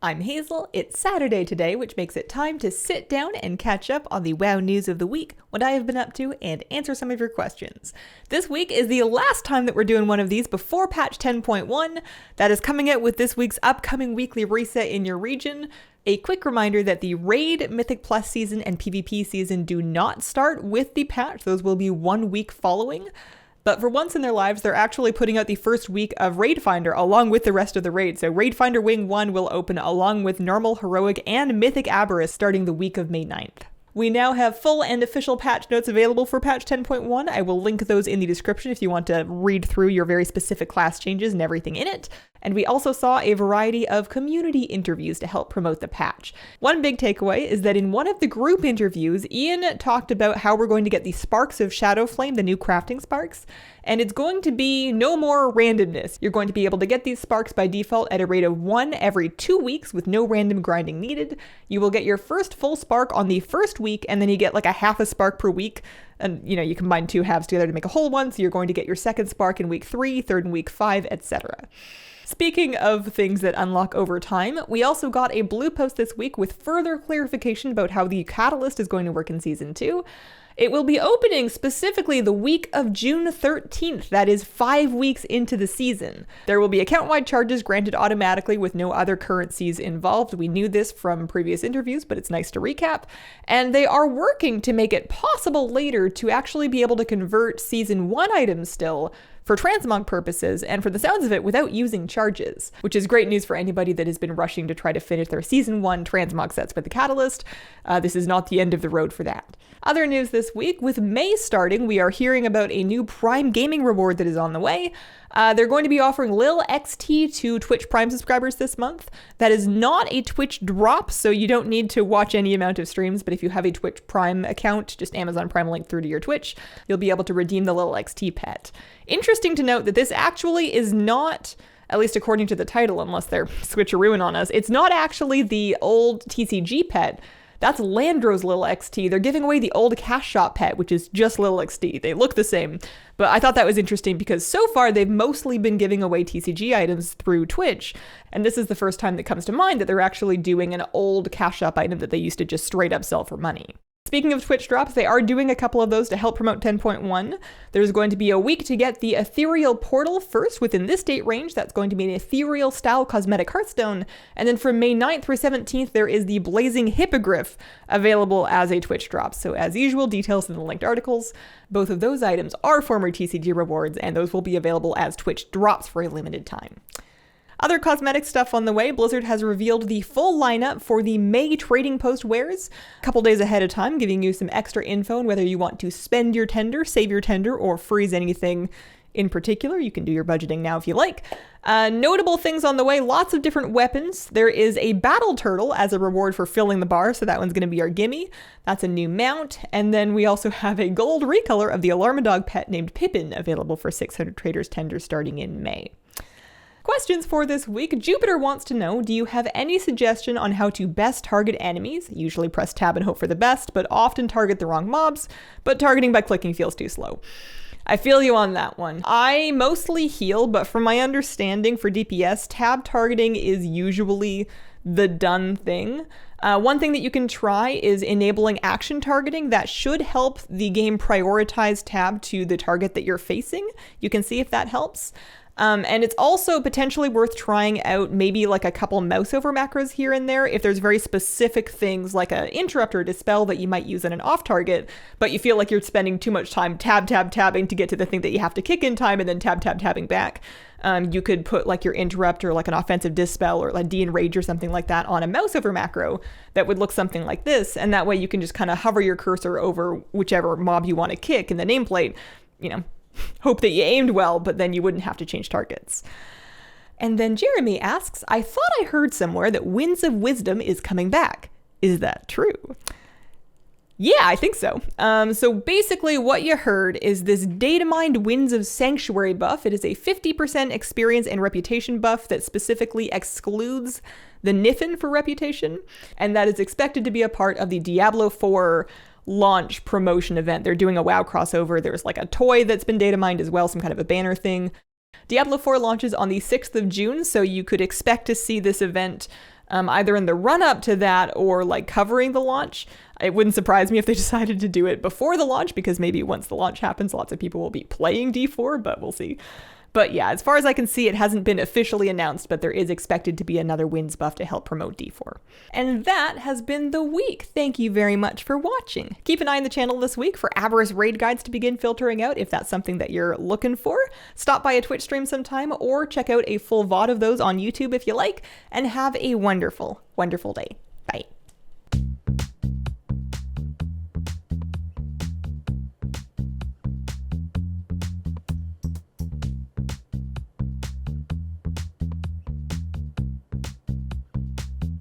I'm Hazel. It's Saturday today, which makes it time to sit down and catch up on the WoW news of the week, what I have been up to, and answer some of your questions. This week is the last time that we're doing one of these before patch 10.1. That is coming out with this week's upcoming weekly reset in your region. A quick reminder that the Raid, Mythic Plus season, and PvP season do not start with the patch. Those will be 1 week following. But for once in their lives, they're actually putting out the first week of Raid Finder along with the rest of the raid. So Raid Finder Wing 1 will open along with Normal, Heroic, and Mythic Aberrus starting the week of May 9th. We now have full and official patch notes available for patch 10.1. I will link those in the description if you want to read through your very specific class changes and everything in it. And we also saw a variety of community interviews to help promote the patch. One big takeaway is that in one of the group interviews, Ian talked about how we're going to get the Sparks of Shadowflame, the new crafting sparks, and it's going to be no more randomness. You're going to be able to get these sparks by default at a rate of 1 every 2 weeks with no random grinding needed. You will get your first full spark on the first week, and then you get like a half a spark per week. And, you combine two halves together to make a whole one, so you're going to get your second spark in week 3, third in week 5, etc. Speaking of things that unlock over time, we also got a blue post this week with further clarification about how the Catalyst is going to work in Season 2. It will be opening specifically the week of June 13th, that is 5 weeks into the season. There will be account-wide charges granted automatically with no other currencies involved. We knew this from previous interviews, but it's nice to recap. And they are working to make it possible later to actually be able to convert Season 1 items still for transmog purposes, and for the sounds of it, without using charges, which is great news for anybody that has been rushing to try to finish their Season 1 transmog sets with the Catalyst. This is not the end of the road for that. Other news this week, with May starting, we are hearing about a new Prime Gaming reward that is on the way. They're going to be offering Lil XT to Twitch Prime subscribers this month. That is not a Twitch drop, so you don't need to watch any amount of streams, but if you have a Twitch Prime account, just Amazon Prime link through to your Twitch, you'll be able to redeem the Lil XT pet. Interesting to note that this actually is not, at least according to the title, unless they're switcherooing on us, it's not actually the old TCG pet. That's Landro's Lil XT. They're giving away the old Cash Shop pet, which is just Lil XT. They look the same, but I thought that was interesting because so far they've mostly been giving away TCG items through Twitch, and this is the first time that comes to mind that they're actually doing an old Cash Shop item that they used to just straight up sell for money. Speaking of Twitch drops, they are doing a couple of those to help promote 10.1. There's going to be a week to get the Ethereal Portal first within this date range. That's going to be an Ethereal style cosmetic Hearthstone. And then from May 9th through 17th, there is the Blazing Hippogriff available as a Twitch drop. So as usual, details in the linked articles. Both of those items are former TCG rewards, and those will be available as Twitch drops for a limited time. Other cosmetic stuff on the way, Blizzard has revealed the full lineup for the May Trading Post wares a couple days ahead of time, giving you some extra info on whether you want to spend your tender, save your tender, or freeze anything in particular. You can do your budgeting now if you like. Notable things on the way, lots of different weapons. There is a Battle Turtle as a reward for filling the bar, so that one's going to be our gimme. That's a new mount. And then we also have a gold recolor of the Alarmadog pet named Pippin available for 600 Traders Tender starting in May. Questions for this week. Jupiter wants to know, do you have any suggestion on how to best target enemies? Usually press tab and hope for the best, but often target the wrong mobs, but targeting by clicking feels too slow. I feel you on that one. I mostly heal, but from my understanding for DPS, tab targeting is usually the done thing. One thing that you can try is enabling action targeting. That should help the game prioritize tab to the target that you're facing. You can see if that helps. And it's also potentially worth trying out maybe like a couple mouse over macros here and there if there's very specific things like an interrupt or a dispel that you might use on an off target, but you feel like you're spending too much time tabbing to get to the thing that you have to kick in time and then tabbing back. You could put like your interrupt or like an offensive dispel or like de-enrage or something like that on a mouse over macro that would look something like this. And that way you can just kind of hover your cursor over whichever mob you want to kick in the nameplate, hope that you aimed well, but then you wouldn't have to change targets. And then Jeremy asks, I thought I heard somewhere that Winds of Wisdom is coming back. Is that true? Yeah, I think so. So basically what you heard is this data mined Winds of Sanctuary buff. It is a 50% experience and reputation buff that specifically excludes the Niffin for reputation, and that is expected to be a part of the Diablo 4 launch promotion event. They're doing a WoW crossover. There's like a toy that's been data mined as well, some kind of a banner thing. Diablo 4 launches on the 6th of June, so you could expect to see this event either in the run-up to that or like covering the launch. It wouldn't surprise me if they decided to do it before the launch, because maybe once the launch happens, lots of people will be playing D4, but we'll see. But yeah, as far as I can see, it hasn't been officially announced, but there is expected to be another wins buff to help promote D4. And that has been the week. Thank you very much for watching. Keep an eye on the channel this week for Avarice raid guides to begin filtering out if that's something that you're looking for. Stop by a Twitch stream sometime or check out a full VOD of those on YouTube if you like, and have a wonderful, wonderful day.